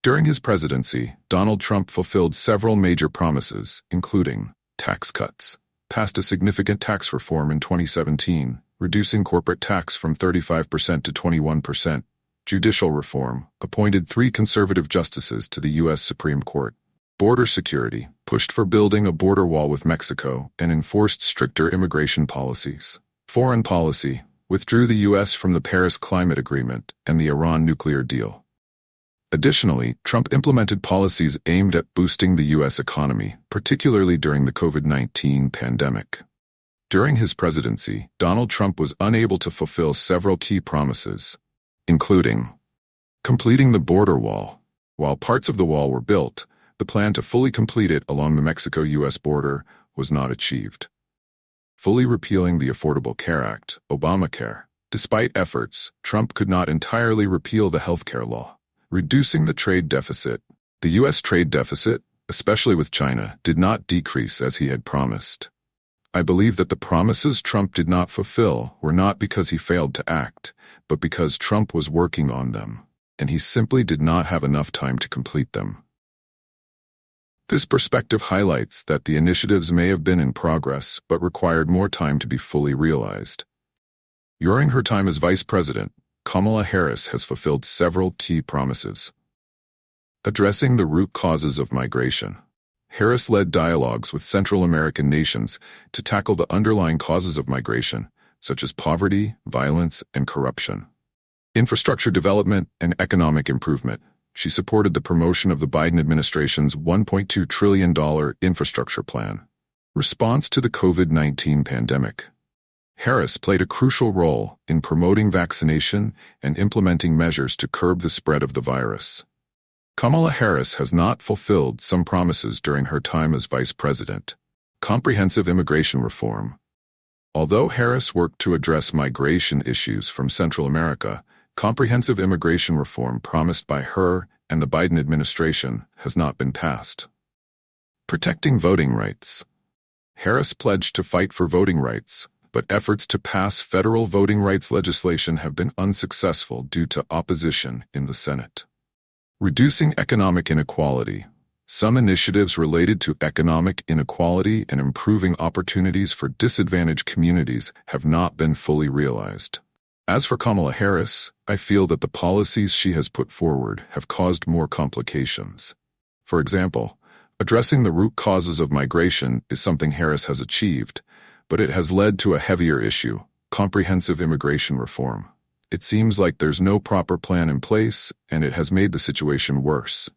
During his presidency, Donald Trump fulfilled several major promises, including tax cuts, passed a significant tax reform in 2017, reducing corporate tax from 35% to 21%, judicial reform, appointed 3 conservative justices to the U.S. Supreme Court, border security, pushed for building a border wall with Mexico, and enforced stricter immigration policies. Foreign policy, withdrew the U.S. from the Paris Climate Agreement and the Iran nuclear deal. Additionally, Trump implemented policies aimed at boosting the U.S. economy, particularly during the COVID-19 pandemic. During his presidency, Donald Trump was unable to fulfill several key promises, including completing the border wall. While parts of the wall were built, the plan to fully complete it along the Mexico-U.S. border was not achieved. Fully repealing the Affordable Care Act, Obamacare. Despite efforts, Trump could not entirely repeal the healthcare law. Reducing the trade deficit. The U.S. trade deficit, especially with China, did not decrease as he had promised. I believe that the promises Trump did not fulfill were not because he failed to act, but because Trump was working on them, and he simply did not have enough time to complete them. This perspective highlights that the initiatives may have been in progress but required more time to be fully realized. During her time as vice president, Kamala Harris has fulfilled several key promises. Addressing the root causes of migration. Harris led dialogues with Central American nations to tackle the underlying causes of migration, such as poverty, violence, and corruption. Infrastructure development and economic improvement. She supported the promotion of the Biden administration's $1.2 trillion infrastructure plan. Response to the COVID-19 pandemic. Harris played a crucial role in promoting vaccination and implementing measures to curb the spread of the virus. Kamala Harris has not fulfilled some promises during her time as vice president. Comprehensive immigration reform. Although Harris worked to address migration issues from Central America, comprehensive immigration reform promised by her and the Biden administration has not been passed. Protecting voting rights. Harris pledged to fight for voting rights, but efforts to pass federal voting rights legislation have been unsuccessful due to opposition in the Senate. Reducing economic inequality. Some initiatives related to economic inequality and improving opportunities for disadvantaged communities have not been fully realized. As for Kamala Harris, I feel that the policies she has put forward have caused more complications. For example, addressing the root causes of migration is something Harris has achieved, but it has led to a heavier issue, comprehensive immigration reform. It seems like there's no proper plan in place, and it has made the situation worse.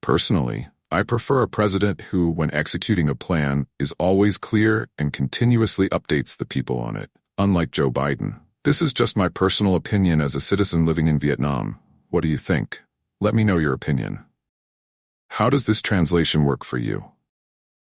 Personally, I prefer a president who, when executing a plan, is always clear and continuously updates the people on it, unlike Joe Biden. This is just my personal opinion as a citizen living in Vietnam. What do you think? Let me know your opinion. How does this translation work for you?